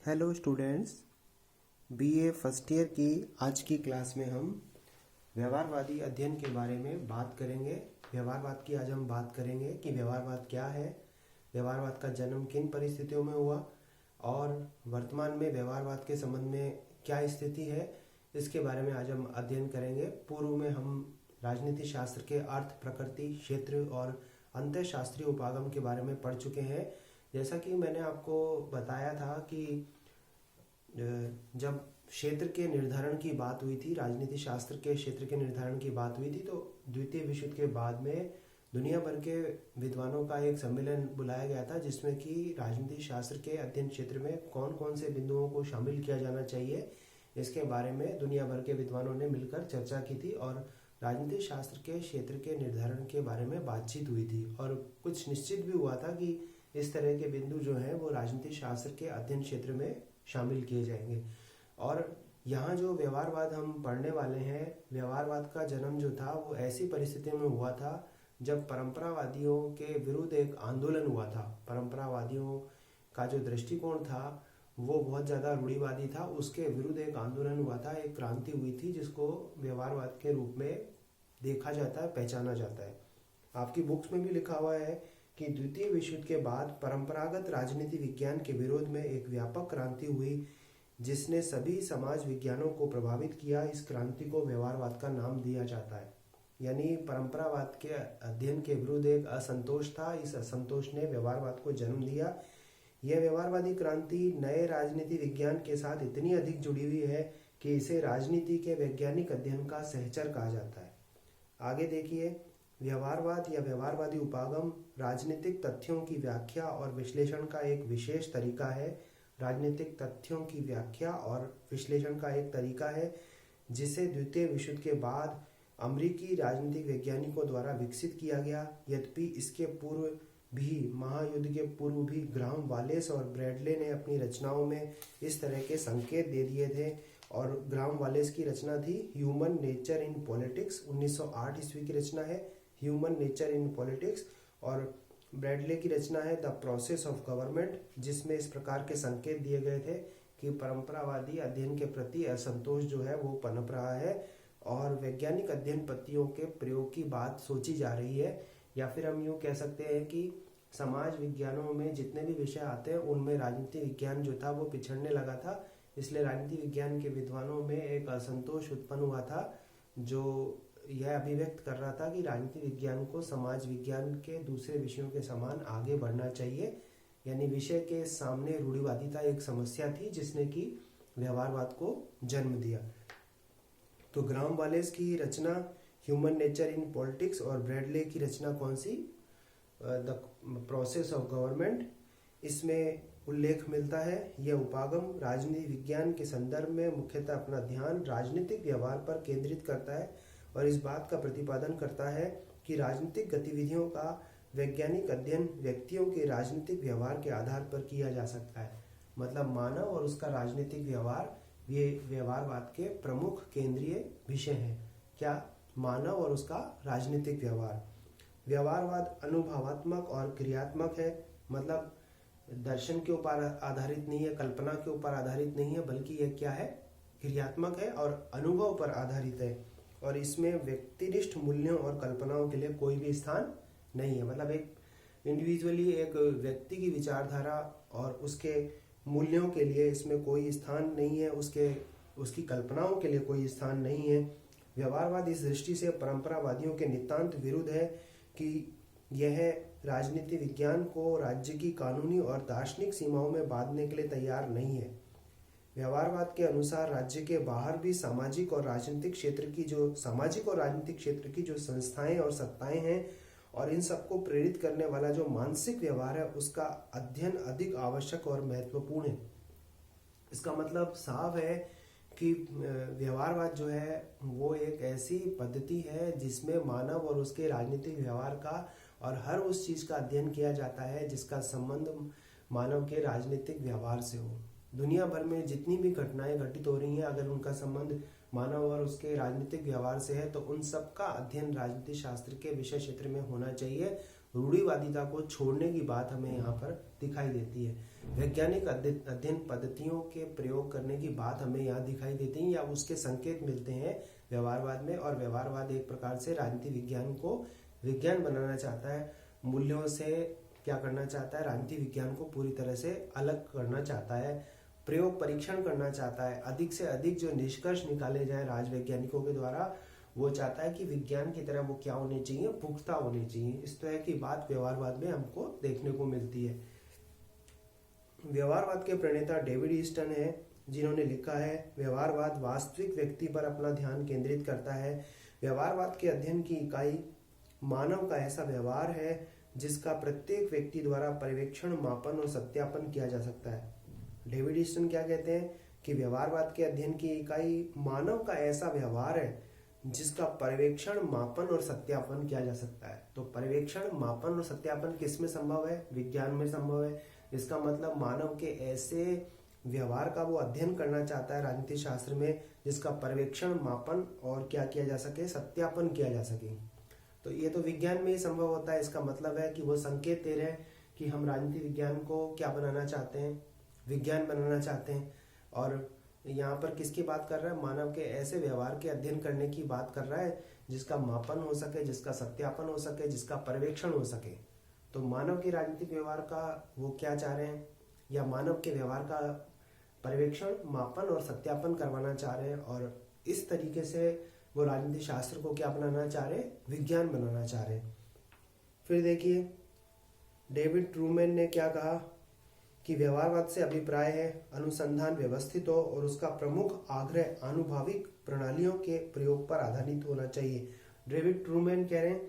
Hello students, BA first year की आज की क्लास में हम व्यवहारवादी अध्ययन के बारे में बात करेंगे। व्यवहारवाद की आज हम बात करेंगे कि व्यवहारवाद क्या है, व्यवहारवाद का जन्म किन परिस्थितियों में हुआ और वर्तमान में व्यवहारवाद के संबंध में क्या स्थिति है, इसके बारे में आज हम अध्ययन करेंगे। पूर्व में हम राजनीति शास्त्र के अर्थ, प्रकृति, क्षेत्र और अंतःशास्त्रीय उपागम के बारे में पढ़ चुके हैं। जैसा कि मैंने आपको बताया था कि जब क्षेत्र के निर्धारण की बात हुई थी, राजनीति शास्त्र के क्षेत्र के निर्धारण की बात हुई थी, तो द्वितीय विश्व युद्ध के बाद में दुनिया भर के विद्वानों का एक सम्मेलन बुलाया गया था, जिसमें कि राजनीति शास्त्र के अध्ययन क्षेत्र में कौन कौन से बिंदुओं को शामिल किया जाना चाहिए, इसके बारे में दुनिया भर के विद्वानों ने मिलकर चर्चा की थी और राजनीति शास्त्र के क्षेत्र के निर्धारण के बारे में बातचीत हुई थी। और कुछ निश्चित भी हुआ था कि इस तरह के बिंदु जो हैं वो राजनीति शास्त्र के अध्ययन क्षेत्र में शामिल किए जाएंगे। और यहाँ जो व्यवहारवाद हम पढ़ने वाले हैं, व्यवहारवाद का जन्म जो था वो ऐसी परिस्थितियों में हुआ था जब परंपरावादियों के विरुद्ध एक आंदोलन हुआ था। परंपरावादियों का जो दृष्टिकोण था वो बहुत ज़्यादा रूढ़िवादी था, उसके विरुद्ध एक आंदोलन हुआ था, एक क्रांति हुई थी जिसको व्यवहारवाद के रूप में देखा जाता है, पहचाना जाता है। आपकी बुक्स में भी लिखा हुआ है कि द्वितीय विश्व युद्ध के बाद परंपरागत राजनीति विज्ञान के विरोध में एक व्यापक क्रांति हुई जिसने सभी समाज विज्ञानों को प्रभावित किया। इस क्रांति को व्यवहारवाद का नाम दिया जाता है। यानी परंपरावाद के अध्ययन के विरुद्ध एक असंतोष था, इस असंतोष ने व्यवहारवाद को जन्म दिया। यह व्यवहारवादी क्रांति नए राजनीति विज्ञान के साथ इतनी अधिक जुड़ी हुई है कि इसे राजनीति के वैज्ञानिक अध्ययन का सहचर कहा जाता है। आगे देखिए, व्यवहारवाद या व्यवहारवादी उपागम राजनीतिक तथ्यों की व्याख्या और विश्लेषण का एक विशेष तरीका है। राजनीतिक तथ्यों की व्याख्या और विश्लेषण का एक तरीका है जिसे द्वितीय विश्व युद्ध के बाद अमेरिकी राजनीतिक वैज्ञानिकों द्वारा विकसित किया गया। यद्यपि इसके पूर्व भी, महायुद्ध के पूर्व भी, ग्राहम वालेस और ब्रैडले ने अपनी रचनाओं में इस तरह के संकेत दे दिए थे। और ग्राहम वालेस की रचना थी ह्यूमन नेचर इन पॉलिटिक्स, 1908 ईस्वी की रचना है ह्यूमन नेचर इन पॉलिटिक्स। और ब्रैडले की रचना है द प्रोसेस ऑफ गवर्नमेंट, जिसमें इस प्रकार के संकेत दिए गए थे कि परंपरावादी अध्ययन के प्रति असंतोष जो है वो पनप रहा है और वैज्ञानिक अध्ययन पद्धतियों के प्रयोग की बात सोची जा रही है। या फिर हम यूँ कह सकते हैं कि समाज विज्ञानों में जितने भी विषय आते हैं उनमें राजनीति विज्ञान जो था वो पिछड़ने लगा था। इसलिए राजनीति विज्ञान के विद्वानों में एक असंतोष उत्पन्न हुआ था जो यह अभिव्यक्त कर रहा था कि राजनीति विज्ञान को समाज विज्ञान के दूसरे विषयों के समान आगे बढ़ना चाहिए। यानी विषय के सामने रूढ़िवादिता एक समस्या थी जिसने कि व्यवहारवाद को जन्म दिया। तो ग्राहम वालेस की रचना ह्यूमन नेचर इन पॉलिटिक्स और ब्रैडले की रचना कौन सी, द प्रोसेस ऑफ गवर्नमेंट, इसमें उल्लेख मिलता है। यह उपागम राजनीति विज्ञान के संदर्भ में मुख्यतः अपना ध्यान राजनीतिक व्यवहार पर केंद्रित करता है और इस बात का प्रतिपादन करता है कि राजनीतिक गतिविधियों का वैज्ञानिक अध्ययन व्यक्तियों के राजनीतिक व्यवहार के आधार पर किया जा सकता है। मतलब मानव और उसका राजनीतिक व्यवहार, ये व्यवहारवाद के प्रमुख केंद्रीय विषय हैं। क्या? मानव और उसका राजनीतिक व्यवहार। व्यवहारवाद अनुभवात्मक और क्रियात्मक है, मतलब दर्शन के ऊपर आधारित नहीं है, कल्पना के ऊपर आधारित नहीं है, बल्कि यह क्या है, क्रियात्मक है और अनुभव पर आधारित है। और इसमें व्यक्तिनिष्ठ मूल्यों और कल्पनाओं के लिए कोई भी स्थान नहीं है। मतलब एक इंडिविजुअली, एक व्यक्ति की विचारधारा और उसके मूल्यों के लिए इसमें कोई स्थान नहीं है, उसकी कल्पनाओं के लिए कोई स्थान नहीं है। व्यवहारवाद इस दृष्टि से परंपरावादियों के नितांत विरुद्ध है कि यह राजनीति विज्ञान को राज्य की कानूनी और दार्शनिक सीमाओं में बांधने के लिए तैयार नहीं है। व्यवहारवाद के अनुसार राज्य के बाहर भी सामाजिक और राजनीतिक क्षेत्र की जो संस्थाएं और सत्ताएं हैं और इन सबको प्रेरित करने वाला जो मानसिक व्यवहार है उसका अध्ययन अधिक आवश्यक और महत्वपूर्ण है। इसका मतलब साफ है कि व्यवहारवाद जो है वो एक ऐसी पद्धति है जिसमें मानव और उसके राजनीतिक व्यवहार का और हर उस चीज़ का अध्ययन किया जाता है जिसका संबंध मानव के राजनीतिक व्यवहार से हो। दुनिया भर में जितनी भी घटनाएं घटित हो रही हैं, अगर उनका संबंध मानव और उसके राजनीतिक व्यवहार से है तो उन सब का अध्ययन राजनीति शास्त्र के विषय क्षेत्र में होना चाहिए। रूढ़िवादिता को छोड़ने की बात हमें यहाँ पर दिखाई देती है। वैज्ञानिक अध्ययन पद्धतियों के प्रयोग करने की बात हमें यहाँ दिखाई देती है या उसके संकेत मिलते हैं व्यवहारवाद में। और व्यवहारवाद एक प्रकार से राजनीति विज्ञान को विज्ञान बनाना चाहता है, मूल्यों से क्या करना चाहता है, राजनीति विज्ञान को पूरी तरह से अलग करना चाहता है, प्रयोग परीक्षण करना चाहता है, अधिक से अधिक जो निष्कर्ष निकाले जाए राजवैज्ञानिकों के द्वारा वो चाहता है कि विज्ञान की तरह वो क्या होने चाहिए, पुख्ता होने चाहिए। इस तरह की बात व्यवहारवाद में हमको देखने को मिलती है। व्यवहारवाद के प्रणेता डेविड ईस्टन है, जिन्होंने लिखा है व्यवहारवाद वास्तविक व्यक्ति पर अपना ध्यान केंद्रित करता है। व्यवहारवाद के अध्ययन की इकाई मानव का ऐसा व्यवहार है जिसका प्रत्येक व्यक्ति द्वारा पर्यवेक्षण, मापन और सत्यापन किया जा सकता है। डेविड ईस्टन क्या कहते हैं कि व्यवहारवाद के अध्ययन की इकाई मानव का ऐसा व्यवहार है जिसका पर्यवेक्षण, मापन और सत्यापन किया जा सकता है। तो पर्यवेक्षण, मापन और सत्यापन किस में संभव है? विज्ञान में संभव है। इसका मतलब मानव के ऐसे व्यवहार का वो अध्ययन करना चाहता है राजनीति शास्त्र में जिसका पर्यवेक्षण, मापन और क्या किया जा सके, सत्यापन किया जा सके। तो ये तो विज्ञान में ही संभव होता है। इसका मतलब है कि वो संकेत दे रहे हैं कि हम राजनीति विज्ञान को क्या बनाना चाहते हैं, विज्ञान बनाना चाहते हैं। और यहाँ पर किसकी बात कर रहा है? मानव के ऐसे व्यवहार के अध्ययन करने की बात कर रहा है जिसका मापन हो सके, जिसका सत्यापन हो सके, जिसका पर्यवेक्षण हो सके। तो मानव के राजनीतिक व्यवहार का वो क्या चाह रहे हैं, या मानव के व्यवहार का पर्यवेक्षण, मापन और सत्यापन करवाना चाह रहे हैं। और इस तरीके से वो राजनीति शास्त्र को क्या बनाना चाह रहे हैं? विज्ञान बनाना चाह रहे हैं। फिर देखिए डेविड ट्रूमैन ने क्या कहा कि व्यवहारवाद से अभिप्राय है अनुसंधान व्यवस्थित हो और उसका प्रमुख आग्रह आनुभाविक प्रणालियों के प्रयोग पर आधारित होना चाहिए। डेविड ट्रूमैन कह रहे हैं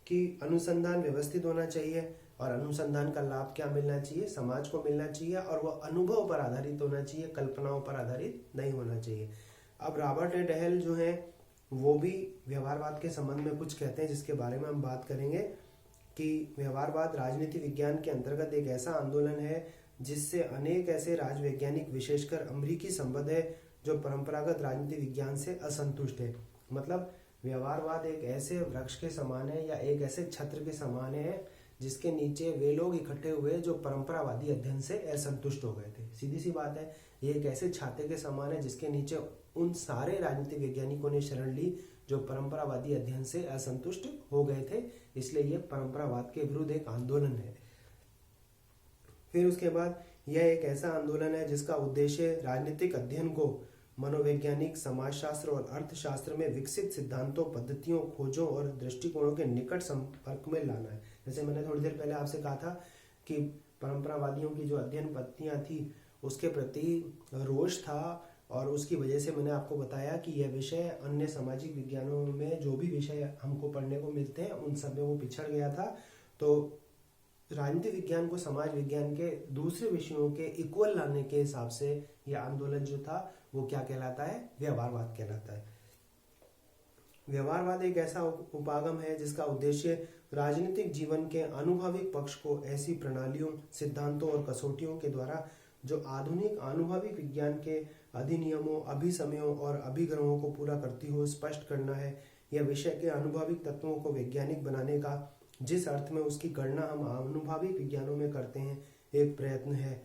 कि अनुसंधान व्यवस्थित होना चाहिए और अनुसंधान का लाभ क्या मिलना चाहिए? समाज को मिलना चाहिए और वह अनुभव पर आधारित होना चाहिए, कल्पनाओं पर आधारित नहीं होना चाहिए। अब रॉबर्ट ए डहेल जो है वो भी व्यवहारवाद के संबंध में कुछ कहते हैं जिसके बारे में हम बात करेंगे कि व्यवहारवाद राजनीति विज्ञान के अंतर्गत एक ऐसा आंदोलन है जिससे अनेक ऐसे राजवैज्ञानिक, विशेषकर अमेरिकी संबद्ध है जो परंपरागत राजनीति विज्ञान से असंतुष्ट है। मतलब व्यवहारवाद एक ऐसे वृक्ष के समान है या एक ऐसे छत्र के समान है जिसके नीचे वे लोग इकट्ठे हुए जो परंपरावादी अध्ययन से असंतुष्ट हो गए थे। सीधी सी बात है, ये एक ऐसे छाते के समान है जिसके नीचे उन सारे राजनीतिक वैज्ञानिकों ने शरण ली जो परंपरावादी अध्ययन से असंतुष्ट हो गए थे। इसलिए ये परंपरावाद के विरुद्ध एक आंदोलन है। फिर उसके बाद यह एक ऐसा आंदोलन है जिसका उद्देश्य राजनीतिक अध्ययन को मनोवैज्ञानिक, समाजशास्त्र और अर्थशास्त्र में विकसित सिद्धांतों, पद्धतियों, खोजों और दृष्टिकोणों के निकट संपर्क में लाना है। जैसे मैंने थोड़ी देर पहले आपसे कहा था कि परंपरावादियों की जो अध्ययन पद्धतियां थी उसके प्रति रोष था और उसकी वजह से मैंने आपको बताया कि यह विषय अन्य सामाजिक विज्ञानों में जो भी विषय हमको पढ़ने को मिलते हैं उन सब में वो पिछड़ गया था। तो राजनीति विज्ञान को समाज विज्ञान के दूसरे विषयों के इक्वल लाने के हिसाब से यह आंदोलन जो था वो क्या कहलाता है? व्यवहारवाद कहलाता है। व्यवहारवाद एक ऐसा उपागम है जिसका उद्देश्य राजनीतिक जीवन के अनुभविक पक्ष को ऐसी प्रणालियों, सिद्धांतों और कसौटियों के द्वारा जो आधुनिक अनुभविक विज्ञान के अधिनियमों, अभिसमयों और अभिग्रहों को पूरा करती हो स्पष्ट करना है। यह विषय के अनुभविक तत्वों को वैज्ञानिक बनाने का, जिस अर्थ में उसकी गणना हम अनुभविक विज्ञानों में करते हैं, एक प्रयत्न है।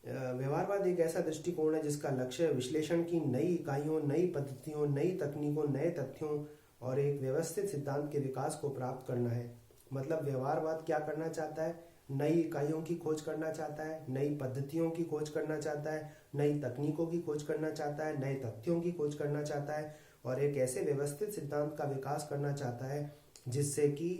व्यवहारवाद एक ऐसा दृष्टिकोण है जिसका लक्ष्य विश्लेषण की नई इकाइयों, नई पद्धतियों, नई तकनीकों, नए तथ्यों और एक व्यवस्थित सिद्धांत के विकास को प्राप्त करना है। मतलब व्यवहारवाद क्या करना चाहता है? नई इकाइयों की खोज करना चाहता है, नई पद्धतियों की खोज करना चाहता है, नई तकनीकों की खोज करना चाहता है, नए तथ्यों की खोज करना चाहता है और एक ऐसे व्यवस्थित सिद्धांत का विकास करना चाहता है जिससे कि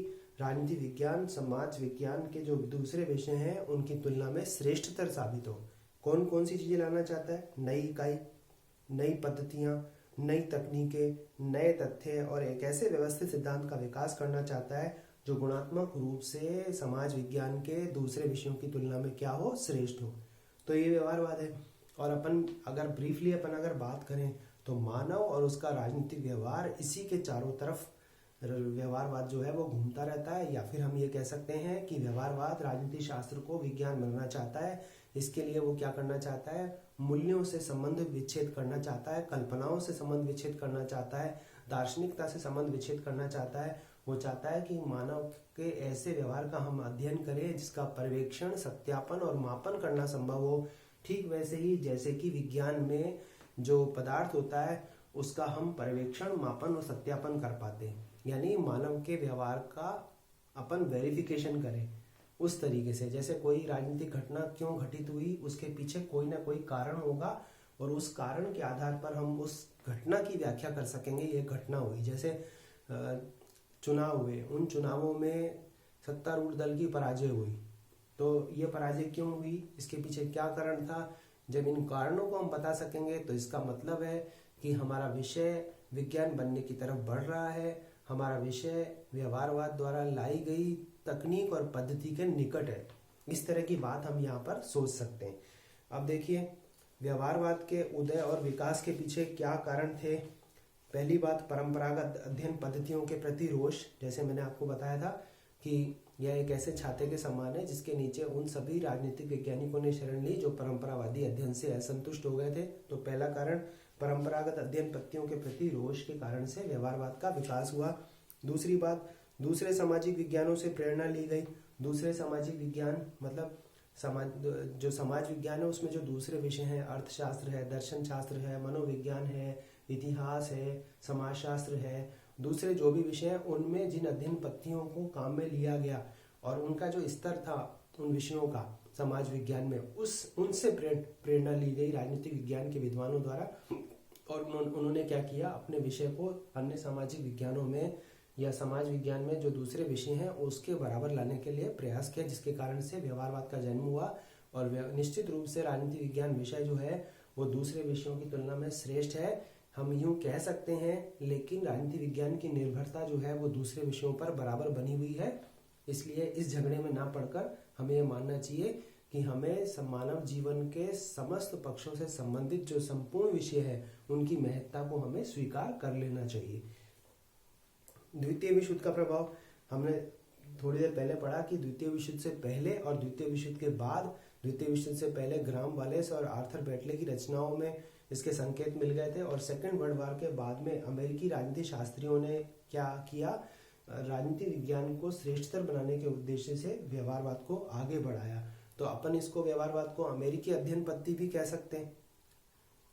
राजनीति विज्ञान, समाज विज्ञान के जो दूसरे विषय हैं उनकी तुलना में श्रेष्ठतर साबित हो। कौन कौन सी चीजें लाना चाहता है? नई इकाई, नई पद्धतियां, नई तकनीकें, नए तथ्य और एक ऐसे व्यवस्थित सिद्धांत का विकास करना चाहता है जो गुणात्मक रूप से समाज विज्ञान के दूसरे विषयों की तुलना में क्या हो? श्रेष्ठ हो। तो ये व्यवहारवाद है। और अपन अगर ब्रीफली अगर बात करें तो मानव और उसका राजनीतिक व्यवहार, इसी के चारों तरफ व्यवहारवाद जो है वो घूमता रहता है। या फिर हम ये कह सकते हैं कि व्यवहारवाद राजनीति शास्त्र को विज्ञान बनाना चाहता है। इसके लिए वो क्या करना चाहता है? मूल्यों से संबंध विच्छेद करना चाहता है, कल्पनाओं से संबंध विच्छेद करना चाहता है, दार्शनिकता से संबंध विच्छेद करना चाहता है वो चाहता है कि मानव के ऐसे व्यवहार का हम अध्ययन करें जिसका पर्यवेक्षण, सत्यापन और मापन करना संभव हो। ठीक वैसे ही जैसे कि विज्ञान में जो पदार्थ होता है उसका हम पर्यवेक्षण, मापन और सत्यापन कर पाते हैं, यानी मानव के व्यवहार का अपन वेरिफिकेशन करें उस तरीके से। जैसे कोई राजनीतिक घटना क्यों घटित हुई, उसके पीछे कोई ना कोई कारण होगा और उस कारण के आधार पर हम उस घटना की व्याख्या कर सकेंगे ये घटना हुई। जैसे चुनाव हुए, उन चुनावों में सत्तारूढ़ दल की पराजय हुई, तो ये पराजय क्यों हुई, इसके पीछे क्या कारण था। जब इन कारणों को हम बता सकेंगे तो इसका मतलब है कि हमारा विषय विज्ञान बनने की तरफ बढ़ रहा है, हमारा विषय व्यवहारवाद द्वारा लाई गई तकनीक और पद्धति के निकट है। इस तरह की बात हम यहाँ पर सोच सकते हैं। अब देखिए, व्यवहारवाद के उदय और विकास के पीछे क्या कारण थे। पहली बात, परंपरागत अध्ययन पद्धतियों के प्रति रोष। जैसे मैंने आपको बताया था कि यह एक ऐसे छाते के समान है जिसके नीचे उन सभी राजनीतिक वैज्ञानिकों ने शरण ली जो परंपरावादी अध्ययन से असंतुष्ट हो गए थे। तो पहला कारण, परंपरागत अध्ययन पद्धतियों के प्रति रोष के कारण से व्यवहारवाद का विकास हुआ। दूसरी बात, दूसरे सामाजिक विज्ञानों से प्रेरणा ली गई। दूसरे सामाजिक विज्ञान मतलब जो समाज विज्ञान है उसमें जो दूसरे विषय हैं, अर्थशास्त्र है, दर्शन शास्त्र है, मनोविज्ञान है, इतिहास है, समाजशास्त्र है, दूसरे जो भी विषय हैं उनमें जिन अध्ययन पद्धतियों को काम में लिया गया और उनका जो स्तर था उन विषयों का समाज विज्ञान में, उनसे प्रेरणा ली गई राजनीतिक विज्ञान के विद्वानों द्वारा। और उन्होंने क्या किया, अपने विषय को अन्य सामाजिक विज्ञानों में या समाज विज्ञान में जो दूसरे विषय हैं उसके बराबर लाने के लिए प्रयास किया, जिसके कारण से व्यवहारवाद का जन्म हुआ। और निश्चित रूप से राजनीति विज्ञान विषय जो है वो दूसरे विषयों की तुलना में श्रेष्ठ है, हम यूं कह सकते हैं। लेकिन राजनीति विज्ञान की निर्भरता जो है वो दूसरे विषयों पर बराबर बनी हुई है। इसलिए इस झगड़े में ना पड़कर हमें ये मानना चाहिए कि हमें मानव जीवन के समस्त पक्षों से संबंधित जो संपूर्ण विषय है उनकी महत्ता को हमें स्वीकार कर लेना चाहिए। द्वितीय विश्व युद्ध का प्रभाव, हमने थोड़ी देर पहले पढ़ा कि द्वितीय विश्व युद्ध से पहले और द्वितीय विश्व युद्ध के बाद, द्वितीय विश्व युद्ध से पहले ग्राहम वालेस और आर्थर बेटले की रचनाओं में इसके संकेत मिल गए थे। और सेकेंड वर्ल्ड वॉर के बाद में अमेरिकी राजनीति शास्त्रियों ने क्या किया, राजनीति विज्ञान को श्रेष्ठतर बनाने के उद्देश्य से व्यवहारवाद को आगे बढ़ाया। तो अपन इसको व्यवहारवाद को अमेरिकी अध्ययन पद्धति भी कह सकते हैं,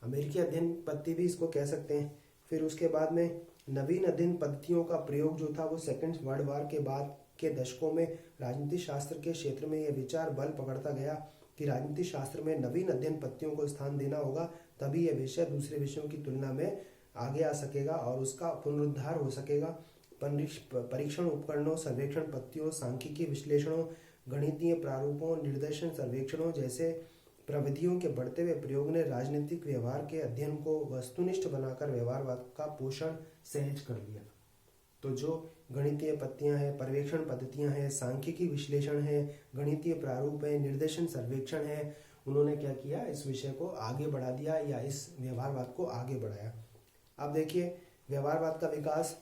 अमेरिकी अध्ययन पद्धति भी इसको कह सकते हैं। फिर उसके बाद में नवीन अध्ययन पद्धतियों का प्रयोग जो था वो सेकेंड वर्ल्ड वॉर के बाद के दशकों में राजनीति शास्त्र के क्षेत्र में यह विचार बल पकड़ता गया कि राजनीति शास्त्र में नवीन अध्ययन पद्धतियों को स्थान देना होगा, तभी यह विषय दूसरे विषयों की तुलना में आगे आ सकेगा और उसका पुनरुद्धार हो सकेगा। परीक्षण उपकरणों, सर्वेक्षण पद्धतियों, सांख्यिकी विश्लेषणों, गणितीय प्रारूपों, निर्देशन सर्वेक्षणों जैसे प्रविधियों के बढ़ते हुए प्रयोग ने राजनीतिक व्यवहार के अध्ययन को वस्तुनिष्ठ बनाकर व्यवहारवाद का पोषण सहज कर दिया। तो जो गणितीय पद्धतियां हैं, पर्यवेक्षण पद्धतियां हैं, सांख्यिकी विश्लेषण है, गणितीय प्रारूप है, निर्देशन सर्वेक्षण है, उन्होंने क्या किया, इस विषय को आगे बढ़ा दिया या इस व्यवहारवाद को आगे बढ़ाया। अब देखिए, व्यवहारवाद का विकास,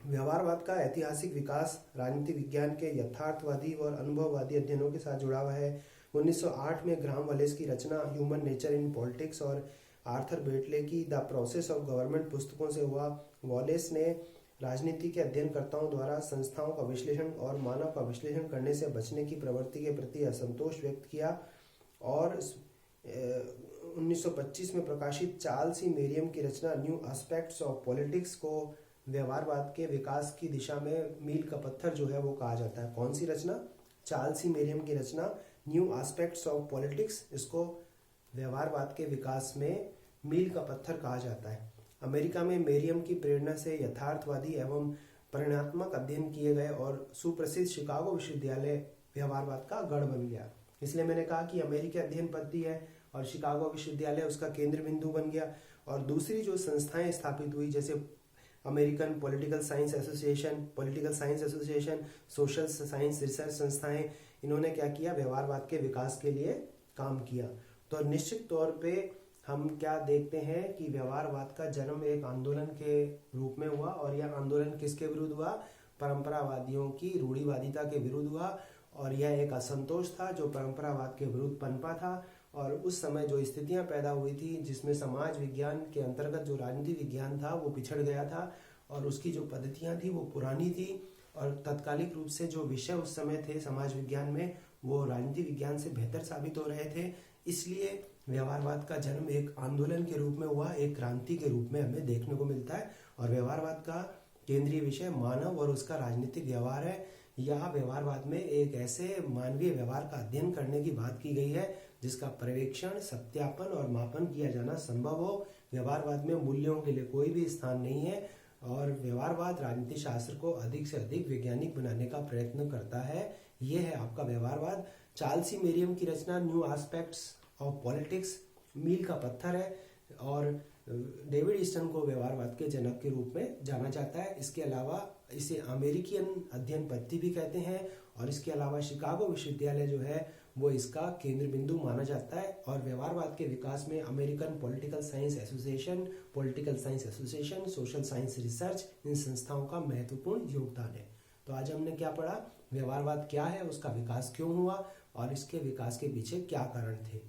व्यवहारवाद का ऐतिहासिक विकास राजनीति विज्ञान के यथार्थवादी और अनुभववादी अध्ययनों के साथ जुड़ा हुआ है। 1908 में ग्राहम वालेस की रचना ह्यूमन नेचर इन पॉलिटिक्स और आर्थर बेटले की द प्रोसेस ऑफ गवर्नमेंट पुस्तकों से हुआ। वॉलेस ने राजनीति के अध्ययनकर्ताओं द्वारा संस्थाओं का विश्लेषण और मानव का विश्लेषण करने से बचने की प्रवृत्ति के प्रति असंतोष व्यक्त किया और 1925 में प्रकाशित चार्ल्स सी मेरियम की रचना न्यू एस्पेक्ट्स ऑफ पॉलिटिक्स को व्यवहारवाद के विकास की दिशा में मील का पत्थर जो है वो कहा जाता है। कौन सी रचना? चार्ल्स सी मेरियम की रचना न्यू एस्पेक्ट्स ऑफ पॉलिटिक्स, इसको व्यवहारवाद के विकास में मील का पत्थर कहा जाता है। अमेरिका में मेरियम की प्रेरणा से यथार्थवादी एवं परिणात्मक अध्ययन किए गए और सुप्रसिद्ध शिकागो विश्वविद्यालय व्यवहारवाद का गढ़ बन गया। इसलिए मैंने कहा कि अमेरिकी अध्ययन पद्धति है और शिकागो विश्वविद्यालय उसका केंद्र बिंदु बन गया। और दूसरी जो संस्थाएं स्थापित हुई जैसे American political science association, social science research संस्थाएं, इन्होंने क्या किया, व्यवहारवाद के विकास के लिए काम किया। तो निश्चित तौर पे हम क्या देखते हैं कि व्यवहारवाद का जन्म एक आंदोलन के रूप में हुआ और यह आंदोलन किसके विरुद्ध हुआ? परंपरावादियों की रूढ़िवादिता के विरुद्ध हुआ। और यह एक असंतोष था जो परंपरावाद के विरुद्ध पनपा था। और उस समय जो स्थितियां पैदा हुई थी जिसमें समाज विज्ञान के अंतर्गत जो राजनीति विज्ञान था वो पिछड़ गया था और उसकी जो पद्धतियाँ थी वो पुरानी थी, और तत्कालिक रूप से जो विषय उस समय थे समाज विज्ञान में वो राजनीति विज्ञान से बेहतर साबित हो रहे थे। इसलिए व्यवहारवाद का जन्म एक आंदोलन के रूप में हुआ, एक क्रांति के रूप में हमें देखने को मिलता है। और व्यवहारवाद का केंद्रीय विषय मानव और उसका राजनीतिक व्यवहार है। यह व्यवहारवाद में एक ऐसे मानवीय व्यवहार का अध्ययन करने की बात की गई है जिसका पर्यवेक्षण, सत्यापन और मापन किया जाना संभव हो। व्यवहारवाद में मूल्यों के लिए कोई भी स्थान नहीं है, और व्यवहारवाद राजनीति शास्त्र को अधिक से अधिक वैज्ञानिक बनाने का प्रयत्न करता है। ये है आपका व्यवहारवाद। चार्ल्स ई मेरियम की रचना न्यू एस्पेक्ट्स ऑफ पॉलिटिक्स मील का पत्थर है, और डेविड ईस्टन को व्यवहारवाद के जनक के रूप में जाना जाता है। इसके अलावा इसे अमेरिकन अध्ययन पद्धति भी कहते हैं, और इसके अलावा शिकागो विश्वविद्यालय जो है वो इसका केंद्र बिंदु माना जाता है। और व्यवहारवाद के विकास में American political science association, political science association, social science research, इन संस्थाओं का महत्वपूर्ण योगदान है। तो आज हमने क्या पढ़ा, व्यवहारवाद क्या है, उसका विकास क्यों हुआ और इसके विकास के पीछे क्या कारण थे।